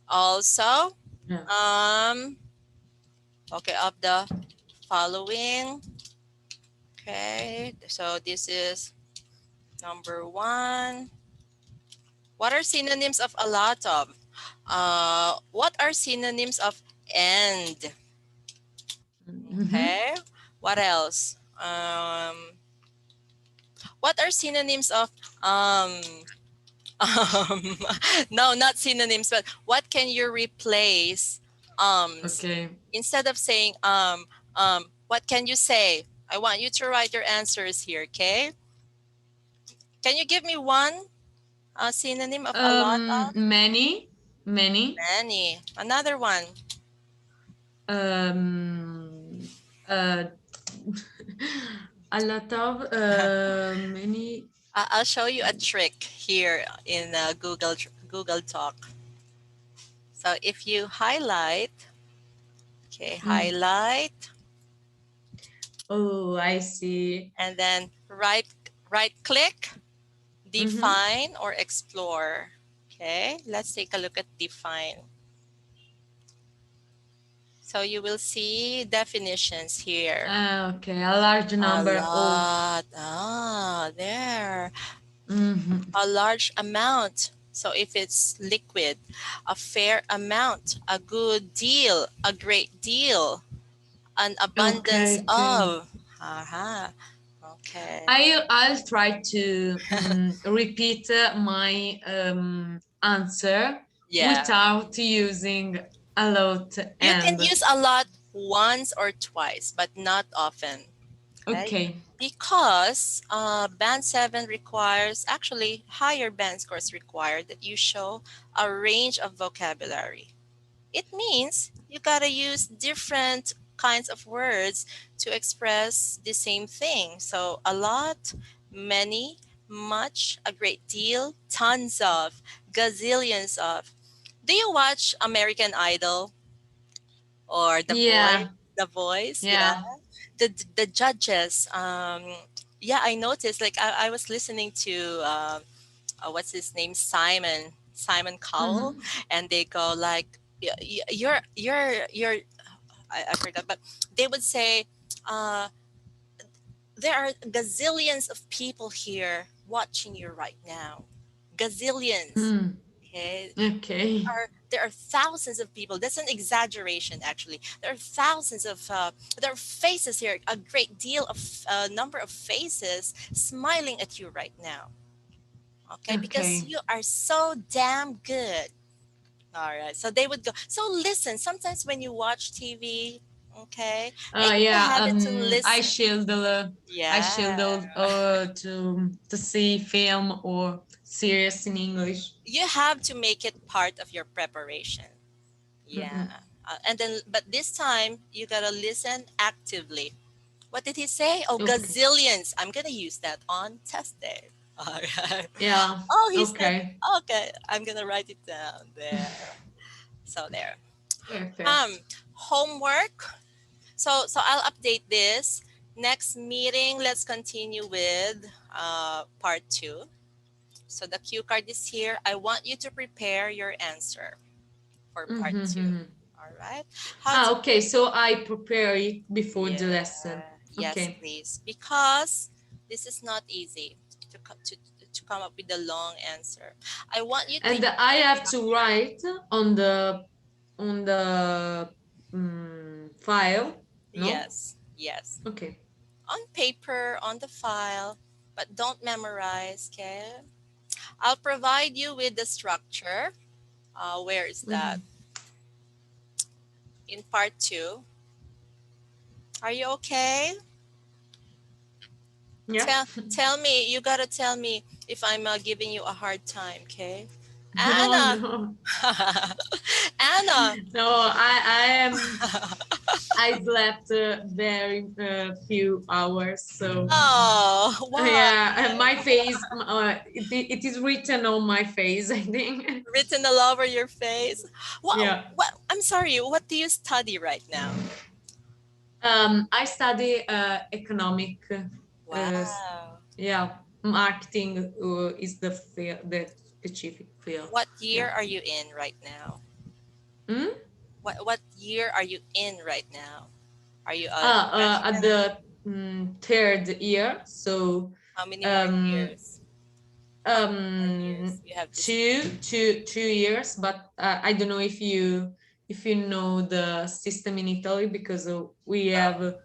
Also, Yeah. um, okay, of the following. Okay, so this is number one. What are synonyms of a lot of? What are synonyms of and? Mhm. Okay. What else? What are synonyms of um? Um, no, not synonyms, but what can you replace ums? Okay. Instead of saying what can you say? I want you to write your answers here, okay? Can you give me one synonym of a lot of? Many, many. Many. Another one. Um, uh, a lot of many. I'll show you a trick here in Google Talk. So if you highlight, okay, Mm. highlight, Oh, I see. and then right click, Mm-hmm. define or explore. Okay, let's take a look at define. So you will see definitions here. Okay, a large A number of. lot. Ah, there. Mm-hmm. A large amount. So if it's liquid, a fair amount, a good deal, a great deal, an abundance Okay, okay. of. Aha. Okay. I'll try to repeat my answer Yeah. without using a lot You can and. use a lot once or twice, but not often. Okay. Okay. Because band 7 requires, actually, higher band scores require that you show a range of vocabulary. It means you gotta use different kinds of words to express the same thing. So a lot, many, much, a great deal, tons of, gazillions of. Do you watch American Idol or The Voice? Yeah, The Voice, yeah. yeah. The judges. Yeah, I noticed. Like I was listening to what's his name, Simon Cowell, Mm-hmm. and they go like, you're I forgot, but they would say, uh, there are gazillions of people here watching you right now, gazillions. Hmm. Okay, Okay. there are thousands of people. That's an exaggeration, actually. There are thousands of there are faces here, a great deal of number of faces smiling at you right now. Okay, because Okay. you are so damn good. All right. So they would go. So listen, sometimes when you watch TV, okay, make it a Yeah. habit to I listen. shield. I Yeah. shield to see film or series in English. You have to make it part of your preparation. Yeah. Mm-mm. And then, but this time, you got to listen actively. What did he say? Oh, Okay. gazillions. I'm going to use that on test day. All right. Yeah. Oh, he said, Okay. okay, I'm going to write it down there. So there. Um, Perfect. Homework. So I'll update this. Next meeting, let's continue with part 2. So the cue card is here. I want you to prepare your answer for part 2. Mm-hmm. All right. How to Okay. So I prepare it before the Yeah. lesson. Yes, Okay. please. Because this is not easy to come up with a long answer. I want you to And I have to write on the file. No. yes, yes. Okay. On paper, on the file, but don't memorize, okay? I'll provide you with the structure. Where is that? Mm-hmm. In part 2. Are you okay? Yeah. Tell me, you gotta tell me if I'm giving you a hard time, okay? No, Anna, no, Anna. no. I am. I slept very few hours, so Oh, why? yeah. And my face, it is written on my face, I think. Written all over your face. What? Yeah. What? I'm sorry. What do you study right now? I study economic. Wow. Yeah, marketing is the specific field. What year Yeah. are you in right now? Hmm? What year are you in right now? Are you a At freshman? the third year, so How many more um, years? How many more years um, you have to study? two years. But I don't know if you know the system in Italy, because we have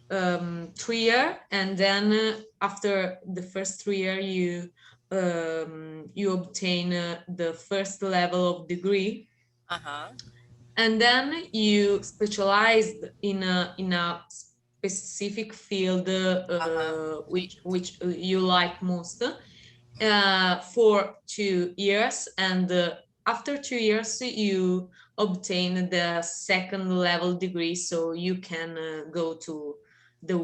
3 year, and then after the first 3 year, you you obtain the first level of degree, Uh-huh. and then you specialized in a specific field Uh-huh. So which you like most for 2 years, and after 2 years you obtain the second level degree, so you can go to the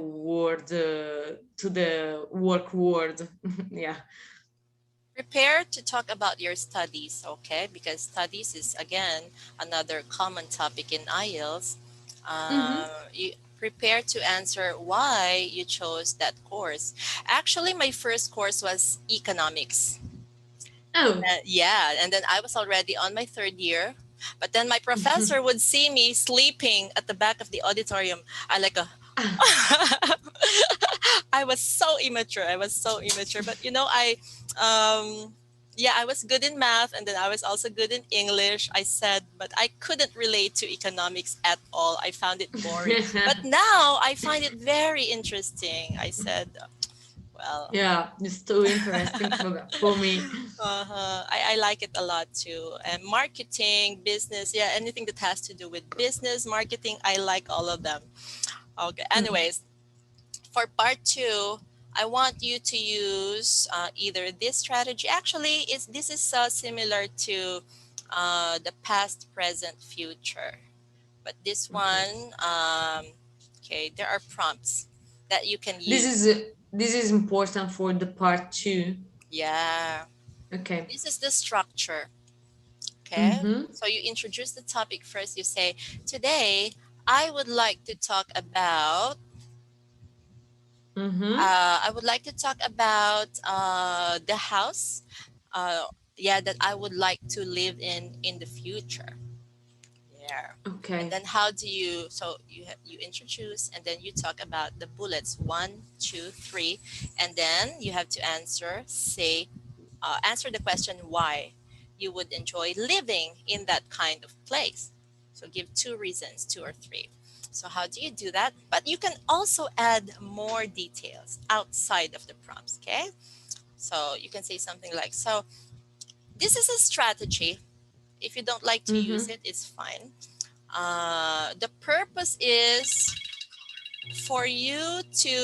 work world. Yeah. prepare to talk about your studies, okay? Because studies is again another common topic in IELTS. Mm-hmm. You prepare to answer why you chose that course. Actually, my first course was economics. Oh. Yeah, and then I was already on my third year. But then my professor would see me sleeping at the back of the auditorium. I like a I was so immature. I was so immature. But yeah, I was good in math, and then I was also good in English. I said, but I couldn't relate to economics at all. I found it boring. But now I find it very interesting. I said, well, Yeah, it's too interesting for me. I like it a lot too. And marketing, business, yeah, anything that has to do with business, marketing, I like all of them. Okay. Mm. Anyways, for part two, I want you to use either this strategy. Actually, this is similar to the past, present, future. But this Okay. one, okay, there are prompts that you can This use. is this is important for the part two. Yeah, Okay. this is the structure. Okay, Mm-hmm. so you introduce the topic first. You say, today I would like to talk about. Mm-hmm. I would like to talk about the house. Uh, yeah, that I would like to live in the future. Yeah. And Okay. then how do you? So you introduce, and then you talk about the bullets 1, 2, 3, and then you have to answer the question why you would enjoy living in that kind of place. So give 2 reasons, 2 or 3. So how do you do that? But you can also add more details outside of the prompts, okay? So you can say something like, so this is a strategy. If you don't like to use Mm-hmm. it, it's fine. The purpose is for you to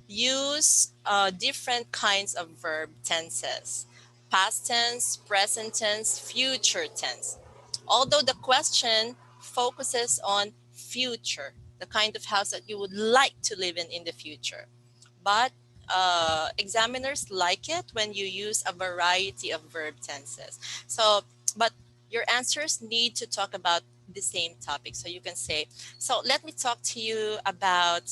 use different kinds of verb tenses: past tense, present tense, future tense. Although the question focuses on future, the kind of house that you would like to live in the future. But examiners like it when you use a variety of verb tenses. So, but your answers need to talk about the same topic. So you can say, so let me talk to you about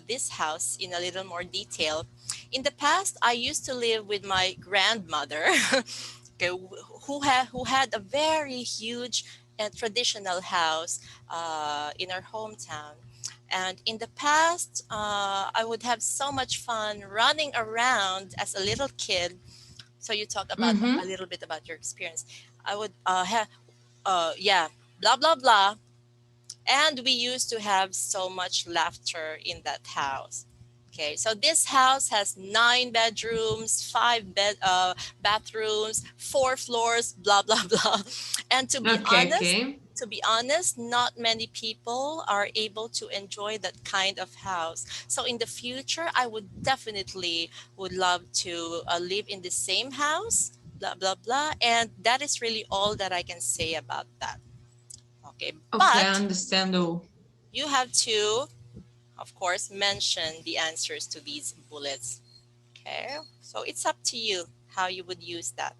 this house in a little more detail. In the past, I used to live with my grandmother, okay, who had a very huge and traditional house in our hometown. And in the past, I would have so much fun running around as a little kid. So you talk about a Mm-hmm. little bit about your experience. I would yeah, blah blah blah. And we used to have so much laughter in that house. Okay, so this house has 9 bedrooms, bathrooms, 4 floors, blah blah blah. And Okay, okay. to be honest, not many people are able to enjoy that kind of house. So in the future, I would definitely would love to live in the same house, blah blah blah. And that is really all that I can say about that. Okay, Okay, I but understand all. you have to, of course, mention the answers to these bullets. Okay, so it's up to you how you would use that.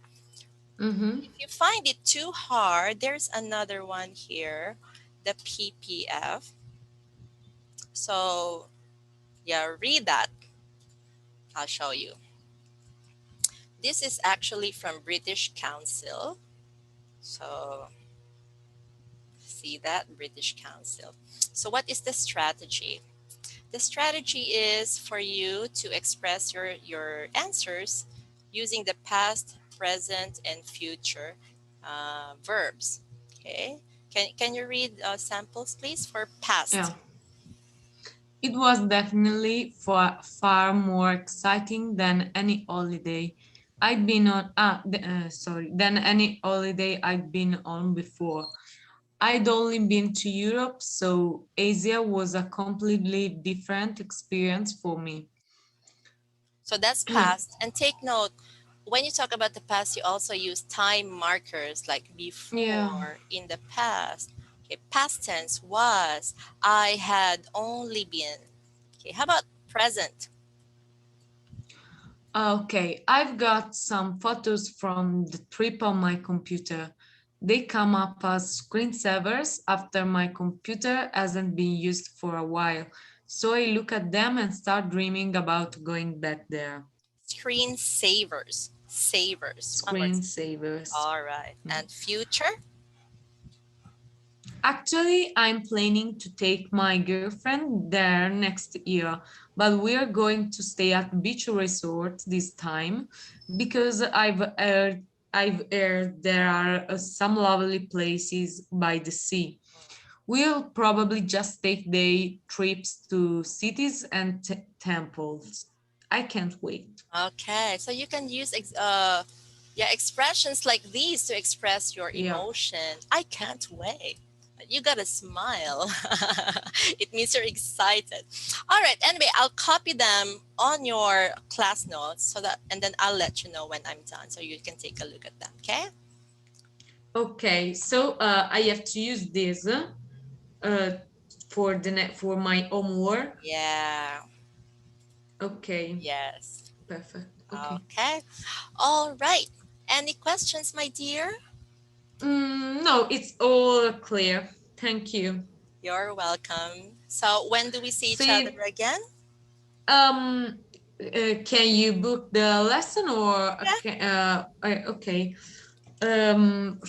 Mm-hmm. If you find it too hard, there's another one here, the PPF. So, yeah, read that. I'll show you. This is actually from British Council. So, see that? British Council. So, what is the strategy? The strategy is for you to express your answers using the past, present, and future verbs. Okay. Can you read samples, please, for Yeah. past? It was definitely far more exciting than any holiday I'd been on. Than any holiday I'd been on before. I'd only been to Europe, so Asia was a completely different experience for me. So that's past. And take note, when you talk about the past, you also use time markers like Yeah. before, in the past. Okay, past tense was, I had only been. Okay, how about present? Okay, I've got some photos from the trip on my computer. They come up as screensavers after my computer hasn't been used for a while. So I look at them and start dreaming about going back there. Screen savers. Savers. One word. Screensavers. All right. Yeah. And future? Actually, I'm planning to take my girlfriend there next year, but we're going to stay at beach resort this time because I've heard there are some lovely places by the sea. We'll probably just take day trips to cities and temples. I can't wait. Okay. So you can use yeah, expressions like these to express your Yeah. emotion. I can't wait. You gotta smile. It means you're excited. All right. Anyway, I'll copy them on your class notes so that, and then I'll let you know when I'm done so you can take a look at them. Okay. Okay, so I have to use this for my homework. Yeah. Okay, Yes. perfect. Okay. Okay. All right. Any questions, my dear? No, it's all clear. Thank you. You're welcome. So when do we see each other See, again? um, can you book the lesson or Yeah. okay?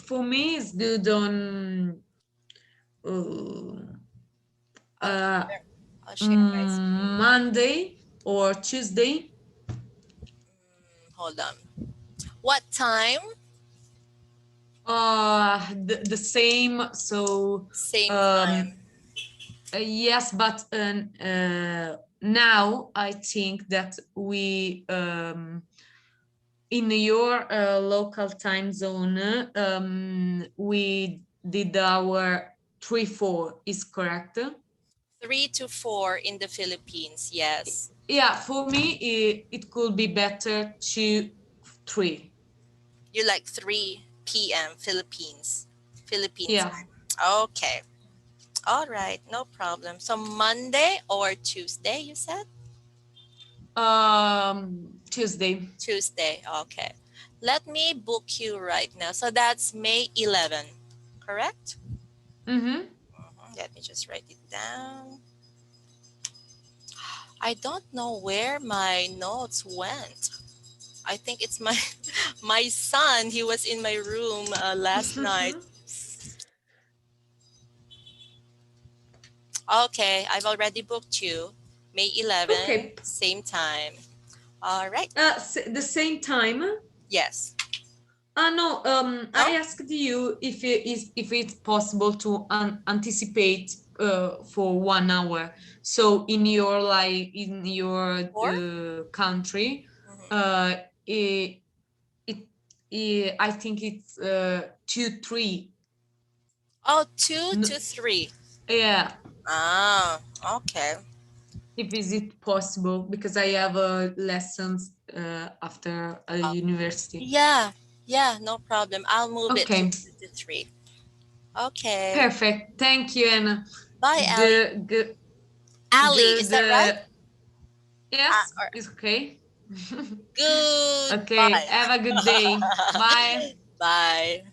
For me, it's good on uh, I'll uh, share. I'll share my screen. Monday or Tuesday. Hold on. What time? The same. So Same um, time. yes, but now I think that in your local time zone, we did our 3-4 is correct? 3 to 4 in the Philippines. Yes. Yeah, for me, it could be better 2-3. You like 3 p.m. Philippines. Philippines Yeah, time. Okay. All right. No problem. So Monday or Tuesday, you said? Tuesday. Tuesday. Okay. Let me book you right now. So that's May 11, correct? Mm-hmm. Let me just write it down. I don't know where my notes went. I think it's my my son. He was in my room last night. Okay, I've already booked you. May 11, Okay. same time. All right. The same time. Yes. No, I No? asked you if it's possible to anticipate for 1 hour. So in your Four? country, Mhm. uh, it, I think it's 2-3. Oh, two No, to three. yeah, Ah, okay. if is it possible because I have lessons after university. Yeah, yeah, no problem. I'll move it to Okay, 2 to 3. Okay. perfect. Thank you, and Bye, Ali. good, good, Ali, is good. that right? Yes, Or it's okay. Okay, goodbye. have a good day. Bye. Bye.